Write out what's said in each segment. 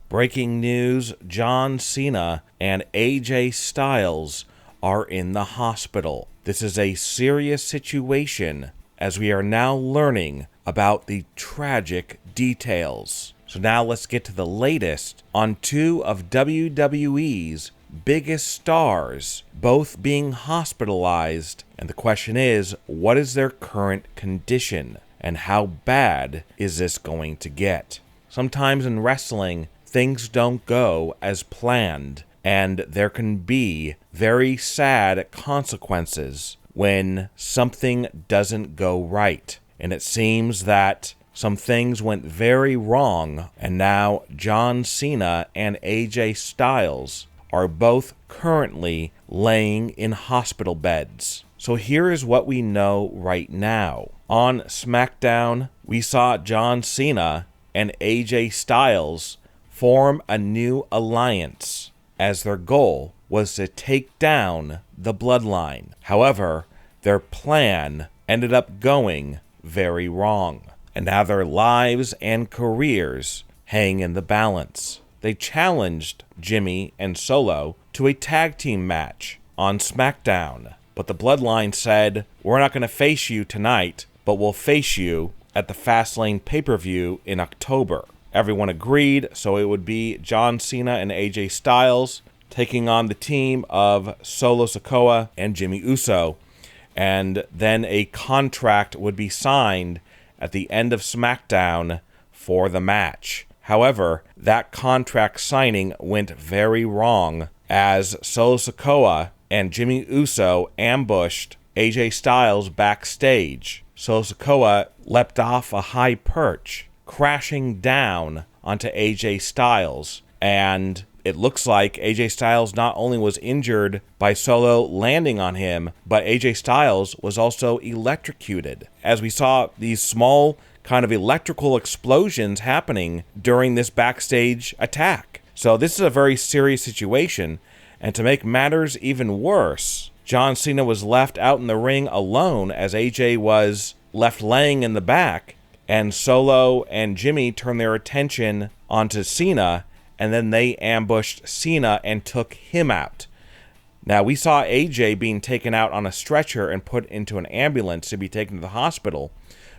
Breaking news, John Cena and AJ Styles are in the hospital. This is a serious situation as we are now learning about the tragic details. So now let's get to the latest on two of WWE's biggest stars, both being hospitalized. And the question is, what is their current condition? And how bad is this going to get? Sometimes in wrestling, things don't go as planned, and there can be very sad consequences when something doesn't go right. And it seems that some things went very wrong, and now John Cena and AJ Styles are both currently laying in hospital beds. So here is what we know right now. On SmackDown, we saw John Cena and AJ Styles form a new alliance, as their goal was to take down the Bloodline. However, their plan ended up going very wrong, and now their lives and careers hang in the balance. They challenged Jimmy and Solo to a tag team match on SmackDown, but the Bloodline said, "We're not going to face you tonight, but we'll face you at the Fastlane pay-per-view in October." Everyone agreed, so it would be John Cena and AJ Styles taking on the team of Solo Sikoa and Jimmy Uso. And then a contract would be signed at the end of SmackDown for the match. However, that contract signing went very wrong as Solo Sikoa and Jimmy Uso ambushed AJ Styles backstage. Solo Sikoa leapt off a high perch, crashing down onto AJ Styles, and it looks like AJ Styles not only was injured by Solo landing on him, but AJ Styles was also electrocuted, as we saw these small kind of electrical explosions happening during this backstage attack. So this is a very serious situation, and to make matters even worse, John Cena was left out in the ring alone as AJ was left laying in the back, and Solo and Jimmy turned their attention onto Cena, and then they ambushed Cena and took him out. Now, we saw AJ being taken out on a stretcher and put into an ambulance to be taken to the hospital,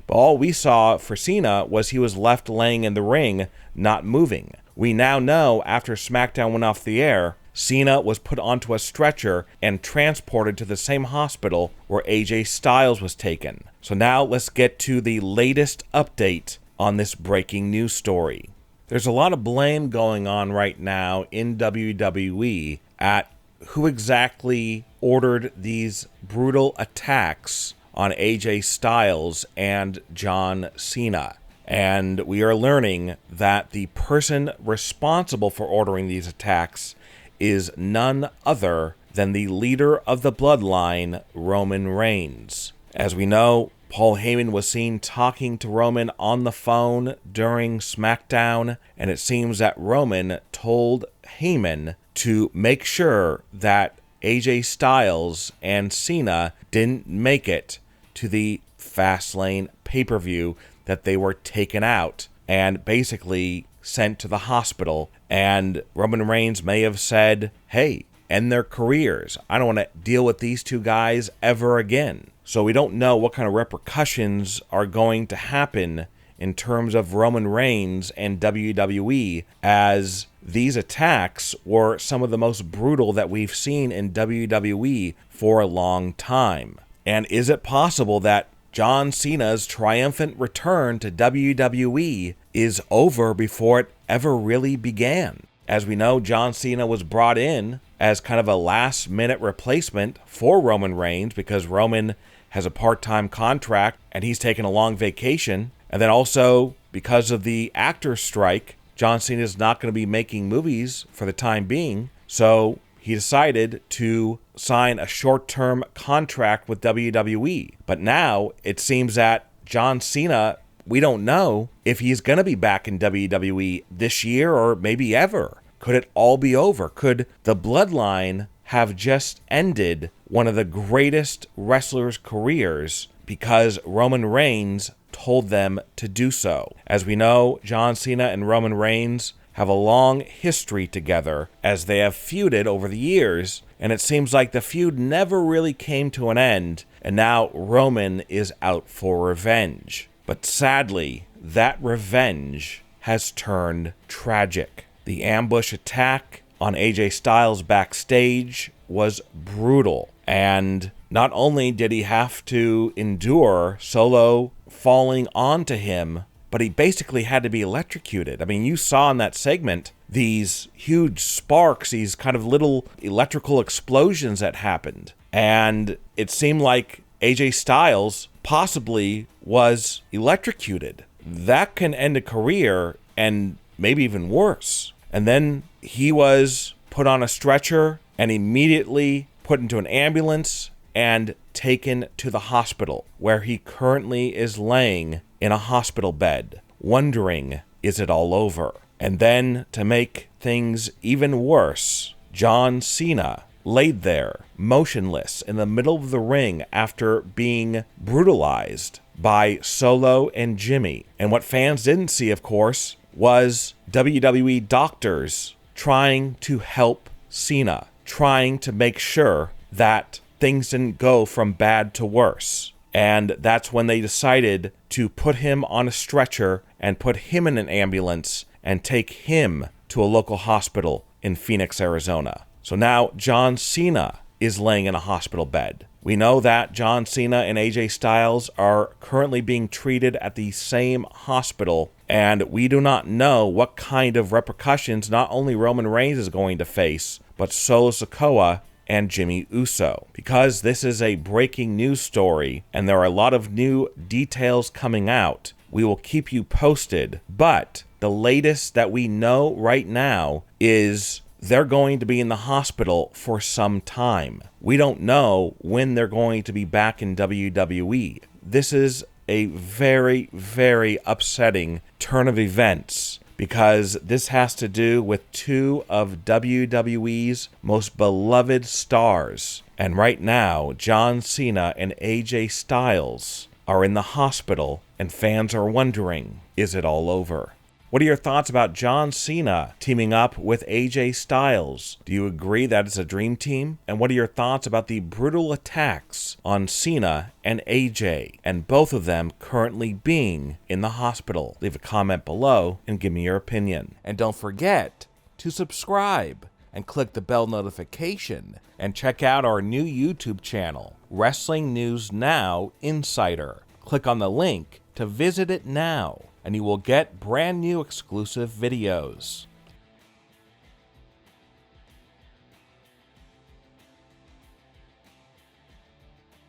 but all we saw for Cena was he was left laying in the ring, not moving. We now know, after SmackDown went off the air, Cena was put onto a stretcher and transported to the same hospital where AJ Styles was taken. So now let's get to the latest update on this breaking news story. There's a lot of blame going on right now in WWE at who exactly ordered these brutal attacks on AJ Styles and John Cena. And we are learning that the person responsible for ordering these attacks is none other than the leader of the Bloodline, Roman Reigns. As we know, Paul Heyman was seen talking to Roman on the phone during SmackDown, and it seems that Roman told Heyman to make sure that AJ Styles and Cena didn't make it to the Fastlane pay-per-view, that they were taken out and basically sent to the hospital. And Roman Reigns may have said, "Hey, end their careers. I don't want to deal with these two guys ever again." So we don't know what kind of repercussions are going to happen in terms of Roman Reigns and WWE, as these attacks were some of the most brutal that we've seen in WWE for a long time. And is it possible that John Cena's triumphant return to WWE is over before it ever really began? As we know, John Cena was brought in as kind of a last-minute replacement for Roman Reigns because Roman has a part-time contract and he's taken a long vacation. And then also, because of the actor's strike, John Cena is not going to be making movies for the time being. So he decided to sign a short-term contract with WWE. But now it seems that John Cena, we don't know if he's going to be back in WWE this year or maybe ever. Could it all be over? Could the Bloodline have just ended one of the greatest wrestlers' careers because Roman Reigns told them to do so? As we know, John Cena and Roman Reigns have have a long history together as they have feuded over the years, and it seems like the feud never really came to an end, and now Roman is out for revenge. But sadly, that revenge has turned tragic. The ambush attack on AJ Styles backstage was brutal, and not only did he have to endure Solo falling onto him, but he basically had to be electrocuted. I mean, you saw in that segment these huge sparks, these kind of little electrical explosions that happened. And it seemed like AJ Styles possibly was electrocuted. That can end a career and maybe even worse. And then he was put on a stretcher and immediately put into an ambulance and taken to the hospital, where he currently is laying in a hospital bed, wondering, is it all over? And then, to make things even worse, John Cena laid there, motionless, in the middle of the ring after being brutalized by Solo and Jimmy. And what fans didn't see, of course, was WWE doctors trying to help Cena, trying to make sure that things didn't go from bad to worse. And that's when they decided to put him on a stretcher and put him in an ambulance and take him to a local hospital in Phoenix, Arizona. So now John Cena is laying in a hospital bed. We know that John Cena and AJ Styles are currently being treated at the same hospital, and we do not know what kind of repercussions not only Roman Reigns is going to face, but Solo Sikoa and Jimmy Uso. Because this is a breaking news story and there are a lot of new details coming out, we will keep you posted. But the latest that we know right now is they're going to be in the hospital for some time. We don't know when they're going to be back in WWE. This is a very, very upsetting turn of events, because this has to do with two of WWE's most beloved stars. And right now, John Cena and AJ Styles are in the hospital, and fans are wondering, is it all over? What are your thoughts about John Cena teaming up with AJ Styles? Do you agree that it's a dream team? And what are your thoughts about the brutal attacks on Cena and AJ, and both of them currently being in the hospital? Leave a comment below and give me your opinion. And don't forget to subscribe and click the bell notification and check out our new YouTube channel, Wrestling News Now Insider. Click on the link to visit it now, and you will get brand new exclusive videos.